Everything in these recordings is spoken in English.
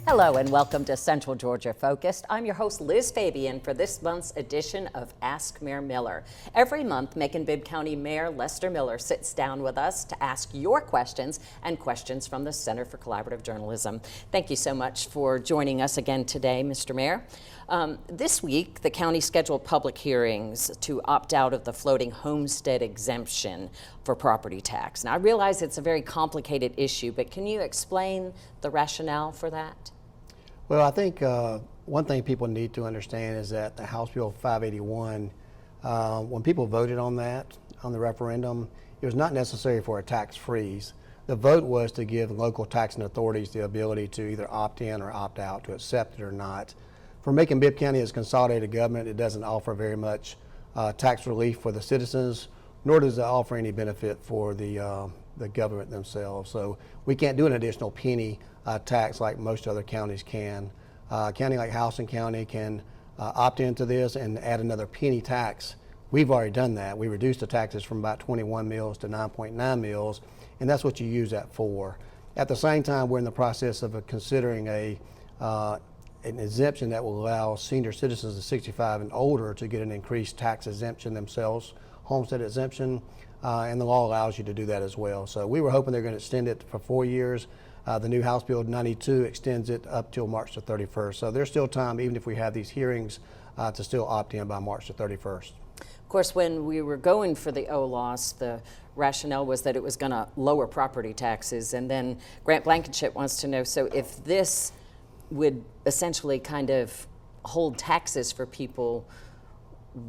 Hello and welcome to Central Georgia Focused. I'm your host Liz Fabian for this month's edition of Ask Mayor Miller. Every month, Macon-Bibb County Mayor Lester Miller sits down with us to ask your questions and questions from the Center for Collaborative Journalism. Thank you so much for joining us again today, Mr. Mayor. This week, the county scheduled public hearings to opt out of the floating homestead exemption for property tax. Now, I realize it's a very complicated issue, but can you explain the rationale for that? Well, I think one thing people need to understand is that the House Bill 581, when people voted on that, on the referendum, it was not necessary for a tax freeze. The vote was to give local taxing authorities the ability to either opt in or opt out, to accept it or not. For Macon-Bibb County as consolidated government, it doesn't offer very much tax relief for the citizens, nor does it offer any benefit for the government themselves. So we can't do an additional penny tax like most other counties can. A county like Houston County can opt into this and add another penny tax. We've already done that. We reduced the taxes from about 21 mills to 9.9 mills, and that's what you use that for. At the same time, we're in the process of considering an exemption that will allow senior citizens of 65 and older to get an increased tax exemption themselves, homestead exemption, and the law allows you to do that as well. So we were hoping they're going to extend it for 4 years. The new House Bill 92 extends it up till March the 31st. So there's still time, even if we have these hearings, to still opt in by March the 31st. Of course, when we were going for the OLOS, the rationale was that it was going to lower property taxes. And then Grant Blankenship wants to know, so if this would essentially kind of hold taxes for people,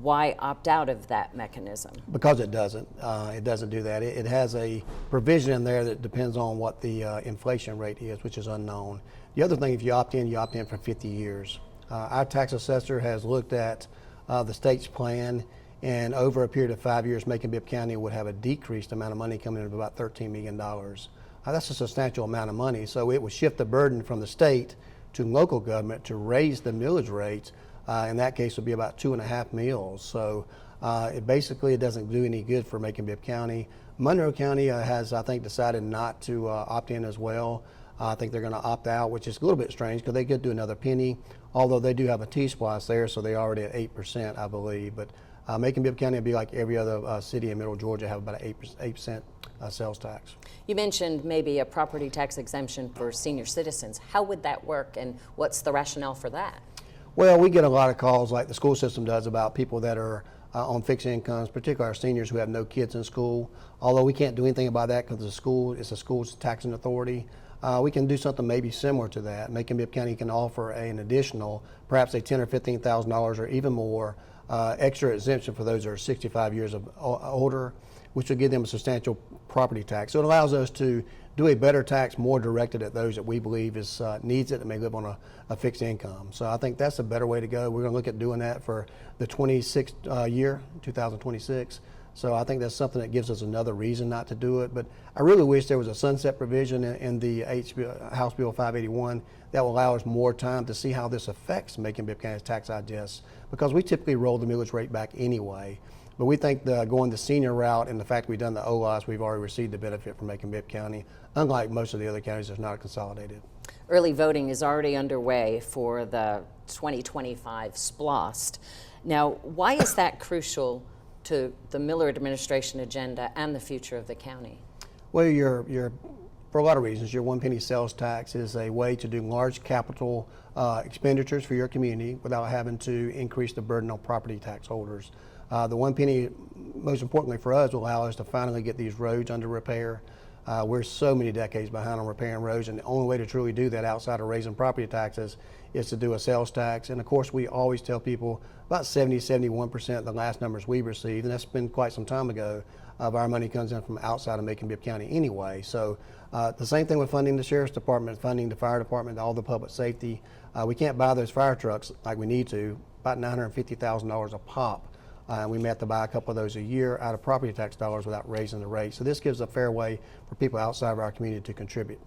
why opt out of that mechanism? Because it doesn't. It doesn't do that. It has a provision in there that depends on what the inflation rate is, which is unknown. The other thing, if you opt in for 50 years. Our tax assessor has looked at the state's plan, and over a period of 5 years, Macon-Bibb County would have a decreased amount of money coming in of about $13 million. That's a substantial amount of money, so it would shift the burden from the state to local government to raise the millage rates. In that case, would be about 2.5 mills. So it doesn't do any good for Macon-Bibb County. Monroe County has, I think, decided not to opt in as well. I think they're going to opt out, which is a little bit strange because they could do another penny, although they do have a T-SPLOST there, so they're already at 8%, I believe. But Macon-Bibb County will be like every other city in Middle Georgia, have about an 8% sales tax. You mentioned maybe a property tax exemption for senior citizens. How would that work, and what's the rationale for that? Well, we get a lot of calls, like the school system does, about people that are on fixed incomes, particularly our seniors who have no kids in school. Although we can't do anything about that because it's a school's taxing authority. We can do something maybe similar to that. Macon-Bibb County can offer an additional, perhaps a $10,000 or $15,000 or even more extra exemption for those that are 65 years of older, which will give them a substantial property tax. So it allows us to do a better tax, more directed at those that we believe needs it and may live on a fixed income. So I think that's a better way to go. We're going to look at doing that for the 26th year, 2026. So I think that's something that gives us another reason not to do it. But I really wish there was a sunset provision in the House Bill 581 that will allow us more time to see how this affects Macon-Bibb County's tax digest, because we typically roll the millage rate back anyway. But we think going the senior route and the fact we've done the OLOS, we've already received the benefit from Macon-Bibb County, unlike most of the other counties that's not consolidated. Early voting is already underway for the 2025 SPLOST. Now, why is that crucial to the Miller administration agenda and the future of the county? Well, for a lot of reasons. Your 1 penny sales tax is a way to do large capital expenditures for your community without having to increase the burden on property tax holders. The 1 penny, most importantly for us, will allow us to finally get these roads under repair. We're so many decades behind on repairing roads, and the only way to truly do that outside of raising property taxes is to do a sales tax. And of course, we always tell people about 71% the last numbers we received, and that's been quite some time ago, of our money comes in from outside of Macon-Bibb County anyway. So the same thing with funding the Sheriff's Department, funding the Fire Department, all the public safety. We can't buy those fire trucks like we need to, about $950,000 a pop. We may have to buy a couple of those a year out of property tax dollars without raising the rate. So this gives a fair way for people outside of our community to contribute.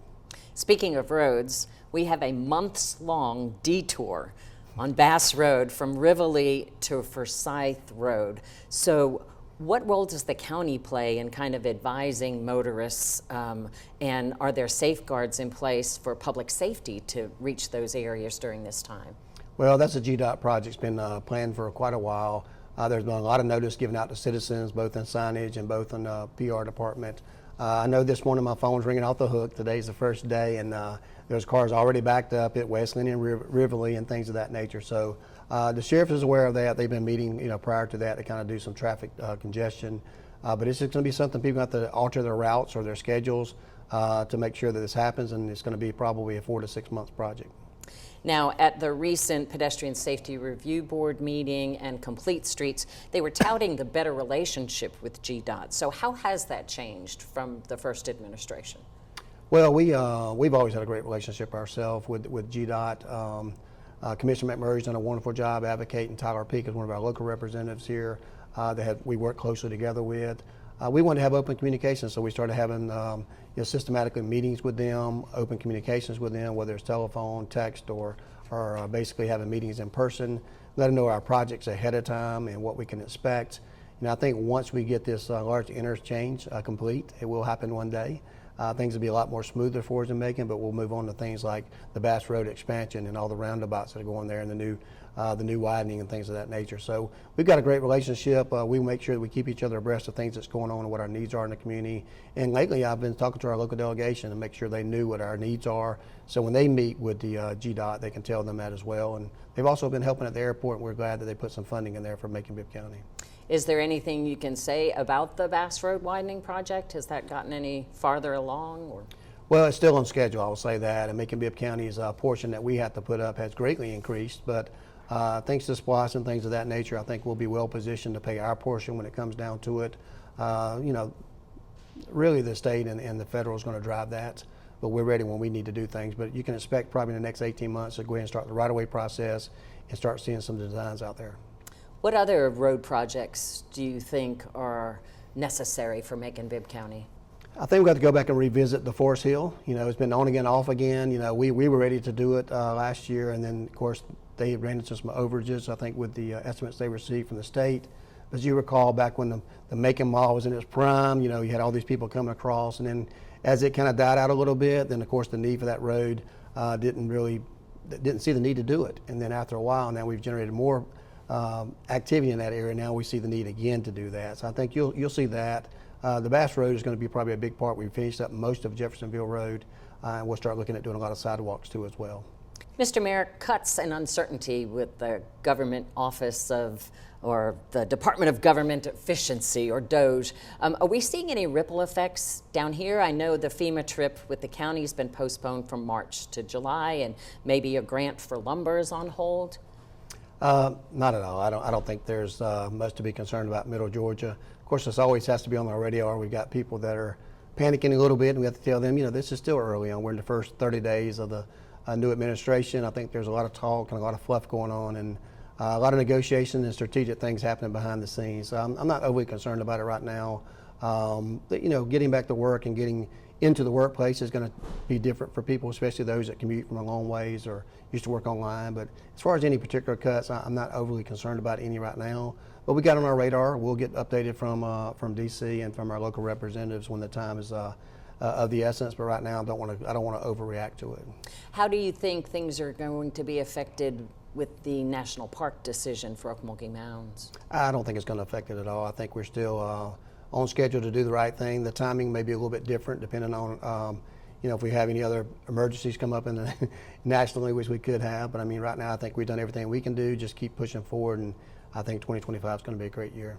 Speaking of roads, we have a months-long detour on Bass Road from Rivoli to Forsyth Road. So What role does the county play in kind of advising motorists, and are there safeguards in place for public safety to reach those areas during this time? Well, that's a GDOT project's been planned for quite a while. There's been a lot of notice given out to citizens, both in signage and both in the PR department. I know this morning my phone's ringing off the hook. Today's the first day, and there's cars already backed up at Westland and Riverly and things of that nature. So the sheriff is aware of that. They've been meeting, prior to that to kind of do some traffic congestion. But it's just going to be something people have to alter their routes or their schedules to make sure that this happens, and it's going to be probably a 4 to 6 month project. Now, at the recent Pedestrian Safety Review Board meeting and Complete Streets, they were touting the better relationship with GDOT. So how has that changed from the first administration? Well, we've always had a great relationship ourselves with GDOT. Commissioner McMurray's done a wonderful job advocating. Tyler Peak is one of our local representatives here we work closely together with. We wanted to have open communication, so we started having systematically meetings with them, open communications with them, whether it's telephone, text, or basically having meetings in person, let them know our projects ahead of time and what we can expect. I think once we get this large interchange complete, it will happen one day. Things will be a lot more smoother for us in Macon, but we'll move on to things like the Bass Road expansion and all the roundabouts that are going there and the new widening and things of that nature. So we've got a great relationship. We make sure that we keep each other abreast of things that's going on and what our needs are in the community. And lately I've been talking to our local delegation to make sure they knew what our needs are. So when they meet with the GDOT, they can tell them that as well. And they've also been helping at the airport, and we're glad that they put some funding in there for Macon-Bibb County. Is there anything you can say about the Bass Road widening project? Has that gotten any farther along? Or? Well, it's still on schedule, I will say that. And Macon-Bibb County's portion that we have to put up has greatly increased. But thanks to SPLOST and things of that nature, I think we'll be well positioned to pay our portion when it comes down to it. Really the state and the federal is going to drive that. But we're ready when we need to do things. But you can expect probably in the next 18 months to go ahead and start the right-of-way process and start seeing some designs out there. What other road projects do you think are necessary for Macon-Bibb County? I think we've got to go back and revisit the Forest Hill. It's been on again, off again. We were ready to do it last year, and then of course they ran into some overages, I think, with the estimates they received from the state. As you recall, back when the Macon Mall was in its prime, you had all these people coming across, and then as it kind of died out a little bit, then of course the need for that road didn't see the need to do it. And then after a while, now we've generated more activity in that area. Now we see the need again to do that. So I think you'll see that. The Bass Road is going to be probably a big part. We've finished up most of Jeffersonville Road, and we'll start looking at doing a lot of sidewalks too as well. Mr. Mayor, cuts and uncertainty with the government office or the Department of Government Efficiency, or DOGE. Are we seeing any ripple effects down here? I know the FEMA trip with the county has been postponed from March to July, and maybe a grant for lumber is on hold. Not at all. I don't think there's much to be concerned about Middle Georgia. Of course, this always has to be on our radar. We've got people that are panicking a little bit, and we have to tell them, this is still early on. We're in the first 30 days of the new administration. I think there's a lot of talk and a lot of fluff going on, and a lot of negotiation and strategic things happening behind the scenes. So I'm not overly concerned about it right now. Getting back to work and getting into the workplace is going to be different for people, especially those that commute from a long ways or used to work online. But as far as any particular cuts, I'm not overly concerned about any right now. But we got on our radar. We'll get updated from DC and from our local representatives when the time is of the essence. But right now, I don't want to overreact to it. How do you think things are going to be affected with the national park decision for Ocmulgee Mounds? I don't think it's going to affect it at all. I think we're still on schedule to do the right thing. The timing may be a little bit different depending on if we have any other emergencies come up nationally, which we could have. But I mean, right now I think we've done everything we can do. Just keep pushing forward, and I think 2025 is going to be a great year.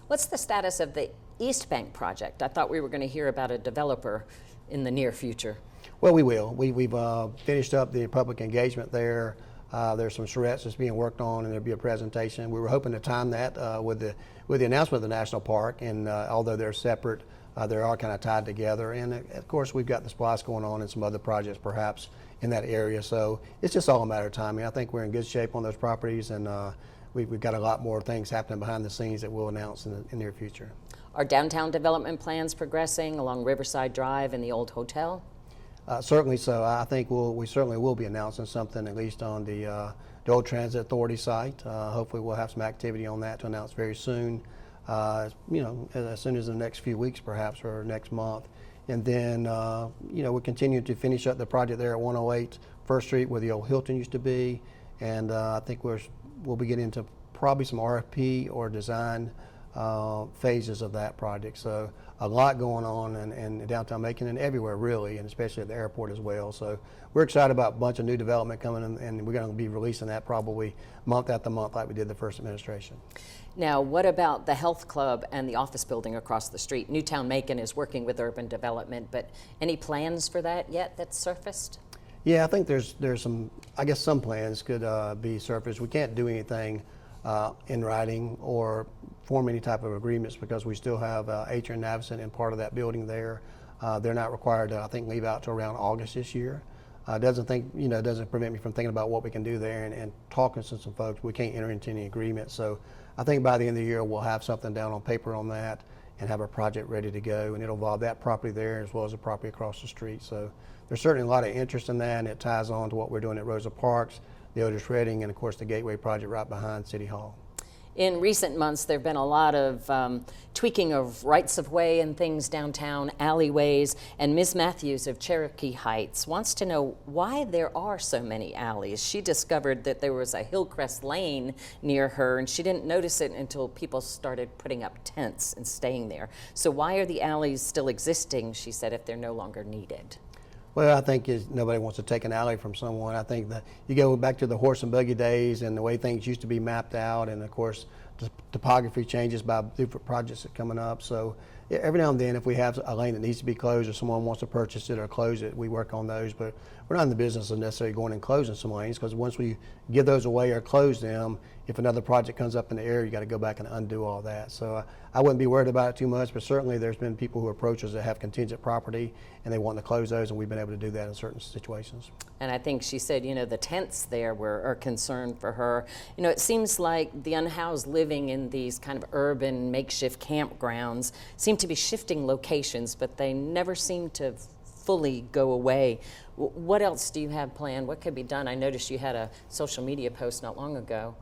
What's the status of the East Bank project? I thought we were going to hear about a developer in the near future. Well, we will. We've finished up the public engagement there. There's some charrettes that's being worked on, and there'll be a presentation. We were hoping to time that with the announcement of the national park, and although they're separate, they are kind of tied together. And of course, we've got the SPLOST going on and some other projects perhaps in that area. So it's just all a matter of timing. I think we're in good shape on those properties, and we've got a lot more things happening behind the scenes that we'll announce in the near future. Are downtown development plans progressing along Riverside Drive and the old hotel? Certainly so. I think we certainly will be announcing something, at least on the Old Transit Authority site. Hopefully we'll have some activity on that to announce very soon. as soon as the next few weeks perhaps, or next month. And then, we're continuing to finish up the project there at 108 First Street where the old Hilton used to be. And I think we'll be getting into probably some RFP or design phases of that project. So a lot going on in downtown Macon and everywhere really, and especially at the airport as well. So we're excited about a bunch of new development coming in, and we're going to be releasing that probably month after month like we did the first administration. Now, what about the health club and the office building across the street? Newtown Macon is working with urban development, but any plans for that yet that's surfaced? Yeah, I think there's some plans could be surfaced. We can't do anything in writing or form any type of agreements because we still have Atria and Navison in part of that building there. They're not required to, I think, leave out till around August this year. Doesn't prevent me from thinking about what we can do there and talking to some folks. We can't enter into any agreement. So I think by the end of the year we'll have something down on paper on that and have a project ready to go, and it'll involve that property there as well as the property across the street. So there's certainly a lot of interest in that, and it ties on to what we're doing at Rosa Parks, the Otis Redding, and of course the Gateway project right behind City Hall. In recent months, there have been a lot of tweaking of rights-of-way and things downtown, alleyways, and Ms. Matthews of Cherokee Heights wants to know why there are so many alleys. She discovered that there was a Hillcrest Lane near her, and she didn't notice it until people started putting up tents and staying there. So why are the alleys still existing, she said, if they're no longer needed? Well, I think nobody wants to take an alley from someone. I think that you go back to the horse and buggy days and the way things used to be mapped out, and of course the topography changes by different projects that are coming up. So every now and then if we have a lane that needs to be closed or someone wants to purchase it or close it, we work on those. But we're not in the business of necessarily going and closing some lanes, because once we give those away or close them, if another project comes up in the area, you got to go back and undo all that. So I wouldn't be worried about it too much, but certainly there's been people who approach us that have contingent property and they want to close those, and we've been able to do that in certain situations. And I think she said, the tents there are a concern for her. It seems like the unhoused living in these kind of urban makeshift campgrounds seem to be shifting locations, but they never seem to fully go away. What else do you have planned? What could be done? I noticed you had a social media post not long ago.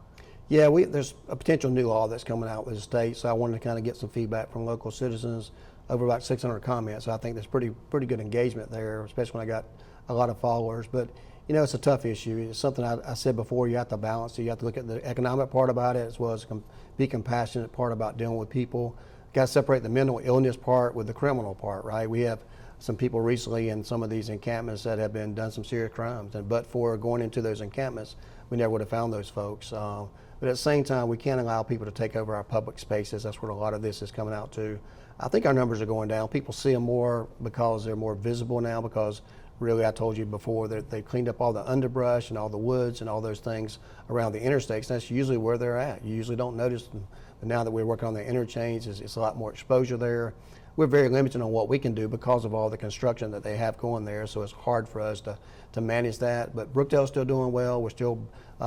Yeah, there's a potential new law that's coming out with the state, so I wanted to kind of get some feedback from local citizens. Over about 600 comments, so I think there's pretty good engagement there, especially when I got a lot of followers. But it's a tough issue. It's something I said before. You have to balance it. You have to look at the economic part about it as well as be compassionate part about dealing with people. Got to separate the mental illness part with the criminal part, right? We have some people recently in some of these encampments that have done some serious crimes, but for going into those encampments, we never would have found those folks. But at the same time, we can't allow people to take over our public spaces. That's where a lot of this is coming out to. I think our numbers are going down. People see them more because they're more visible now, because really I told you before that they cleaned up all the underbrush and all the woods and all those things around the interstates. That's usually where they're at. You usually don't notice them. But now that we're working on the interchange, it's a lot more exposure there. We're very limited on what we can do because of all the construction that they have going there, so it's hard for us to manage that. But Brookdale's still doing well. We're still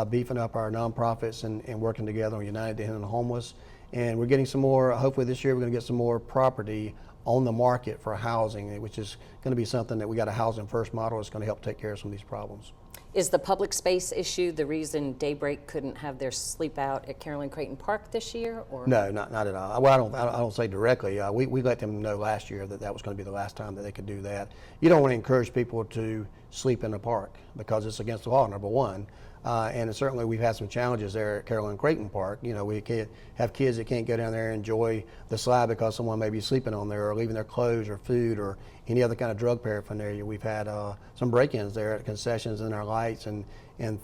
beefing up our nonprofits and working together on United to End the Homeless. And we're getting some more, hopefully this year we're going to get some more property on the market for housing, which is going to be something that we got a housing first model that's going to help take care of some of these problems. Is the public space issue the reason Daybreak couldn't have their sleep out at Carolyn Creighton Park this year? Or? No, not at all. Well, I don't say directly. We let them know last year that was going to be the last time that they could do that. You don't want to encourage people to sleep in the park because it's against the law, number one. And certainly we've had some challenges there at Carolyn Creighton Park. We can't have kids that can't go down there and enjoy the slide because someone may be sleeping on there or leaving their clothes or food or any other kind of drug paraphernalia. We've had some break-ins there at concessions and our lights and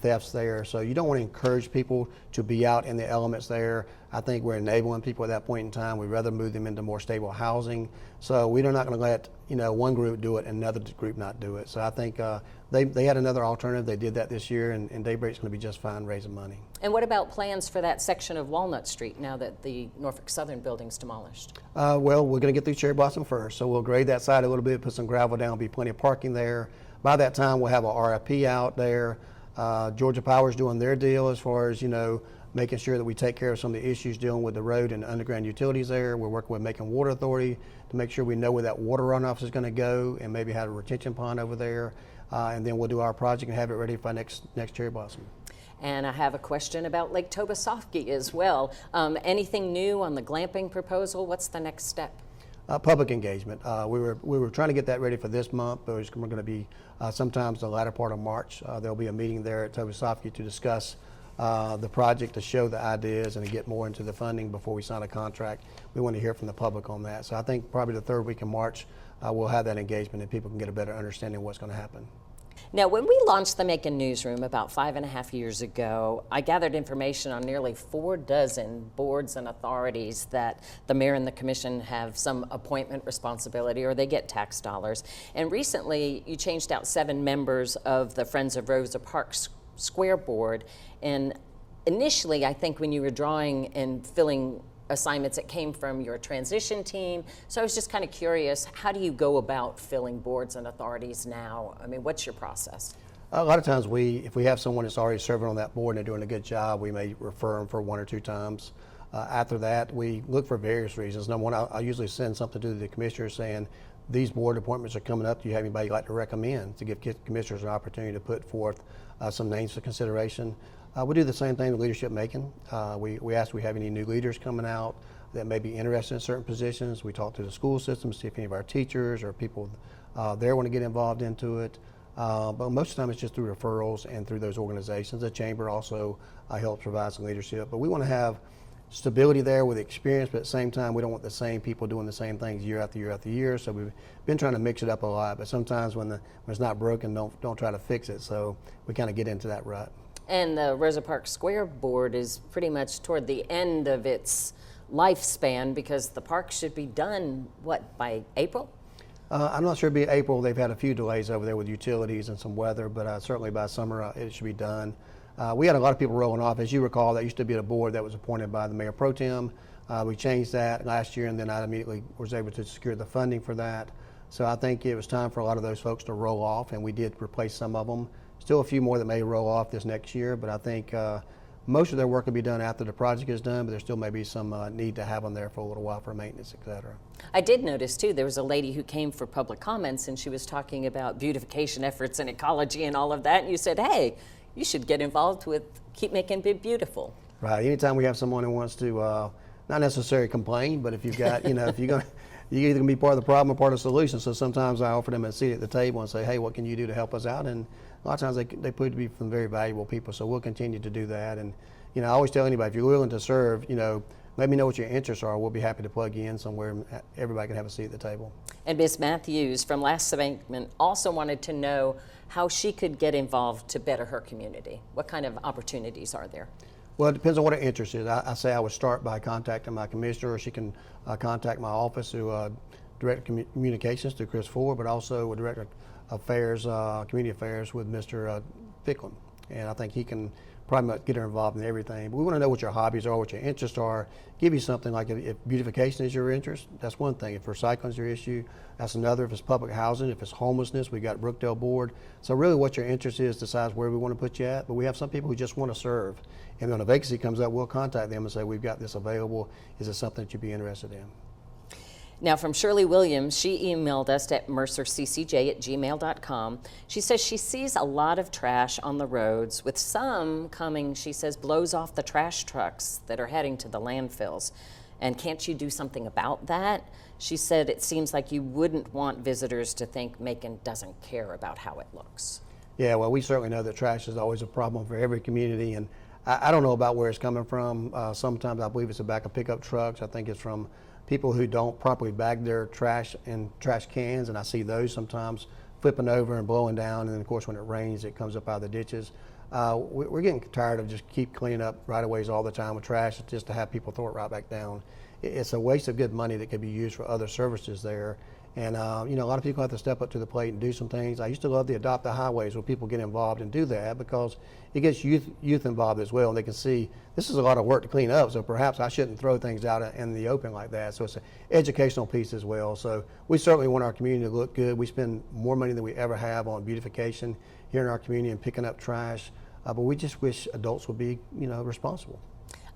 thefts there. So you don't want to encourage people to be out in the elements there. I think we're enabling people at that point in time. We'd rather move them into more stable housing. So we're not going to let one group do it and another group not do it. So I think they had another alternative. They did that this year, and Daybreak's going to be just fine raising money. And what about plans for that section of Walnut Street now that the Norfolk Southern building's demolished? Well, we're going to get through Cherry Blossom first. So we'll grade that side a little bit, put some gravel down, be plenty of parking there. By that time, we'll have a RFP out there. Georgia Power's doing their deal as far as, making sure that we take care of some of the issues dealing with the road and underground utilities there. We're working with Macon Water Authority to make sure we know where that water runoff is going to go and maybe have a retention pond over there. And then we'll do our project and have it ready for next Cherry Blossom. And I have a question about Lake Tobosoffke as well. Anything new on the glamping proposal? What's the next step? Public engagement. We were trying to get that ready for this month, but we're going to be sometimes the latter part of March. There'll be a meeting there at Tobosoffke to discuss the project, to show the ideas and to get more into the funding before we sign a contract. We want to hear from the public on that. So I think probably the third week in March we'll have that engagement and people can get a better understanding of what's going to happen. Now, when we launched the Macon Newsroom about 5.5 years ago, I gathered information on nearly 4 dozen boards and authorities that the mayor and the commission have some appointment responsibility or they get tax dollars. And recently, you changed out 7 members of the Friends of Rosa Parks Square Board. And initially, I think when you were drawing and filling assignments, it came from your transition team. So I was just kind of curious, how do you go about filling boards and authorities now? I mean, what's your process? A lot of times if we have someone that's already serving on that board and they're doing a good job, we may refer them for 1 or 2 times. After that, we look for various reasons. Number one, I usually send something to the commissioners saying, these board appointments are coming up. Do you have anybody you'd like to recommend, to give commissioners an opportunity to put forth some names for consideration? We do the same thing with Leadership Macon. We ask if we have any new leaders coming out that may be interested in certain positions. We talk to the school system, see if any of our teachers or people there want to get involved into it. But most of the time it's just through referrals and through those organizations. The chamber also helps provide some leadership. But we want to have stability there with experience, but at the same time we don't want the same people doing the same things year after year after year. So we've been trying to mix it up a lot, but sometimes when it's not broken, don't try to fix it. So we kind of get into that rut. And the Rosa Parks Square Board is pretty much toward the end of its lifespan because the park should be done, what, by April? I'm not sure it'll be April. They've had a few delays over there with utilities and some weather, but certainly by summer it should be done. We had a lot of people rolling off. As you recall, that used to be a board that was appointed by the Mayor Pro Tem. We changed that last year, and then I immediately was able to secure the funding for that. So I think it was time for a lot of those folks to roll off, and we did replace some of them. Still a few more that may roll off this next year, but I think most of their work will be done after the project is done, but there still may be some need to have them there for a little while for maintenance, et cetera. I did notice too, there was a lady who came for public comments and she was talking about beautification efforts and ecology and all of that, and you said, hey, you should get involved with Keep Macon-Bibb Beautiful. Right, anytime we have someone who wants to, not necessarily complain, but if you've got, if you're either going to be part of the problem or part of the solution. So sometimes I offer them a seat at the table and say, hey, what can you do to help us out? And a lot of times they prove to be some very valuable people, so we'll continue to do that. And I always tell anybody, if you're willing to serve, let me know what your interests are. We'll be happy to plug you in somewhere and everybody can have a seat at the table. And Ms. Matthews from last segment also wanted to know how she could get involved to better her community. What kind of opportunities are there? Well, it depends on what her interest is. I say I would start by contacting my commissioner, or she can contact my office through Director Communications through Chris Ford, but also with Director Affairs, Community Affairs with Mr. Ficklin. And I think he can probably get her involved in everything. But we want to know what your hobbies are, what your interests are. Give you something like if beautification is your interest, that's one thing. If recycling is your issue, that's another. If it's public housing, if it's homelessness, we got Brookdale Board. So really what your interest is decides where we want to put you at. But we have some people who just want to serve. And when a vacancy comes up, we'll contact them and say, we've got this available. Is it something that you'd be interested in? Now, from Shirley Williams, she emailed us at mercerccj@gmail.com. She says she sees a lot of trash on the roads, with some coming, she says, blows off the trash trucks that are heading to the landfills. And can't you do something about that? She said it seems like you wouldn't want visitors to think Macon doesn't care about how it looks. Yeah, well, we certainly know that trash is always a problem for every community, and I don't know about where it's coming from. Sometimes I believe it's the back of pickup trucks. I think it's from people who don't properly bag their trash in trash cans, and I see those sometimes flipping over and blowing down, and then of course when it rains it comes up out of the ditches. We're getting tired of just keep cleaning up right-of-ways all the time with trash just to have people throw it right back down. It's a waste of good money that could be used for other services there. And a lot of people have to step up to the plate and do some things. I used to love the Adopt the Highways where people get involved and do that because it gets youth involved as well, and they can see this is a lot of work to clean up, so perhaps I shouldn't throw things out in the open like that. So it's an educational piece as well. So we certainly want our community to look good. We spend more money than we ever have on beautification here in our community and picking up trash, but we just wish adults would be responsible.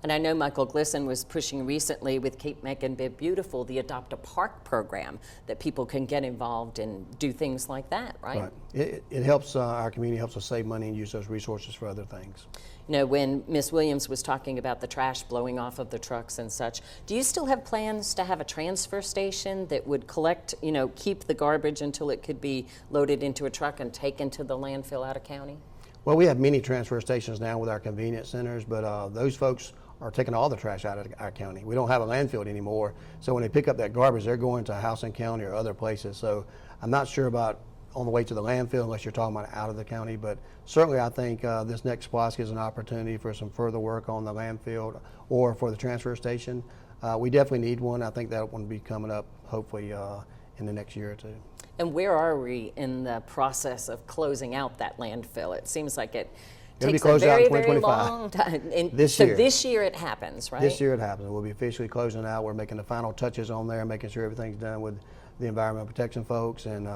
And I know Michael Glisson was pushing recently with Keep Macon-Bibb Beautiful, the Adopt a Park program, that people can get involved and do things like that, right? Right. It helps our community, helps us save money and use those resources for other things. You know, when Ms. Williams was talking about the trash blowing off of the trucks and such, do you still have plans to have a transfer station that would collect, you know, keep the garbage until it could be loaded into a truck and taken to the landfill out of county? Well, we have many transfer stations now with our convenience centers, but those folks are taking all the trash out of our county. We don't have a landfill anymore, so when they pick up that garbage, they're going to House and County or other places. So I'm not sure about on the way to the landfill unless you're talking about out of the county, but certainly I think this next SPLOST is an opportunity for some further work on the landfill or for the transfer station. We definitely need one. I think that one will be coming up hopefully in the next year or two. And where are we in the process of closing out that landfill? It seems like it It'll be takes a closed out in very 2025. long time. And This so year. this year it happens, right? This year it happens. We'll be officially closing out. We're making the final touches on there, making sure everything's done with the environmental protection folks, and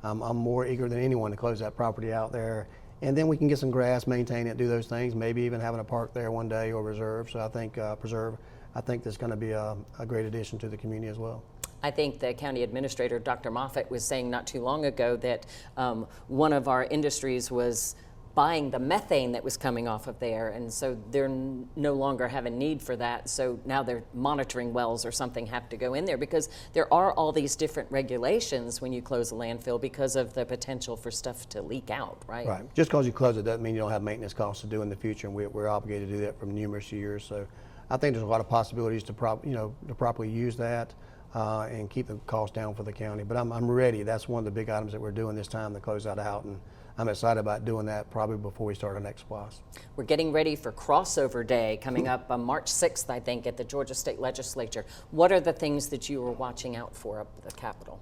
I'm more eager than anyone to close that property out there. And then we can get some grass, maintain it, do those things, maybe even having a park there one day or reserve. So I think preserve. I think that's going to be a great addition to the community as well. I think the county administrator, Dr. Moffett, was saying not too long ago that one of our industries was buying the methane that was coming off of there, and so they're no longer have a need for that. So now they're monitoring wells or something have to go in there, because there are all these different regulations when you close a landfill because of the potential for stuff to leak out, right? Right. Just because you close it doesn't mean you don't have maintenance costs to do in the future, and we're obligated to do that for numerous years. So I think there's a lot of possibilities to properly use that and keep the cost down for the county. But I'm ready. That's one of the big items that we're doing this time to close that out, and I'm excited about doing that probably before we start our next SPLOST. We're getting ready for Crossover Day coming up on March 6th, I think, at the Georgia State Legislature. What are the things that you are watching out for up at the Capitol?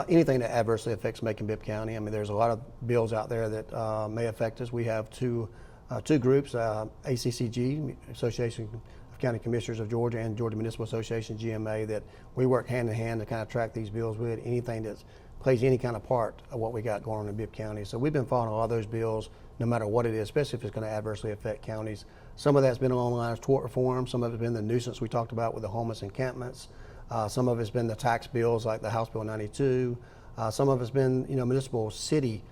Anything that adversely affects Macon-Bibb County. I mean, there's a lot of bills out there that may affect us. We have two groups, ACCG, Association of County Commissioners of Georgia, and Georgia Municipal Association, GMA, that we work hand in hand to kind of track these bills with, anything that plays any kind of part of what we got going on in Bibb County. So we've been following a lot of those bills, no matter what it is, especially if it's going to adversely affect counties. Some of that's been along the lines of tort reform. Some of it's been the nuisance we talked about with the homeless encampments. Some of it's been the tax bills like the House Bill 92. Some of it's been, municipal city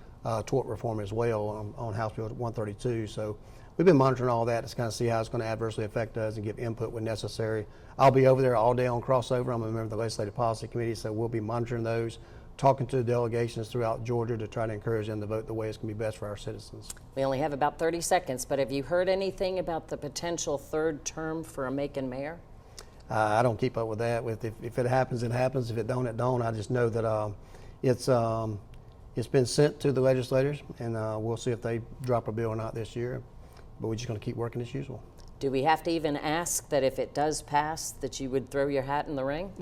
tort reform as well on House Bill 132. So we've been monitoring all that to kind of see how it's going to adversely affect us and give input when necessary. I'll be over there all day on Crossover. I'm a member of the Legislative Policy Committee, so we'll be monitoring those, talking to the delegations throughout Georgia to try to encourage them to vote the way it's going to be best for our citizens. We only have about 30 seconds, but have you heard anything about the potential third term for a Macon mayor? I don't keep up with that. If it happens, it happens. If it don't, it don't. I just know that it's been sent to the legislators, and we'll see if they drop a bill or not this year. But we're just going to keep working as usual. Do we have to even ask that if it does pass, that you would throw your hat in the ring?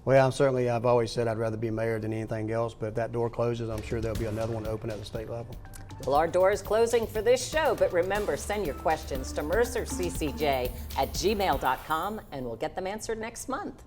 Well, I've always said I'd rather be mayor than anything else, but if that door closes, I'm sure there'll be another one open at the state level. Well, our door is closing for this show, but remember, send your questions to mercerccj@gmail.com, and we'll get them answered next month.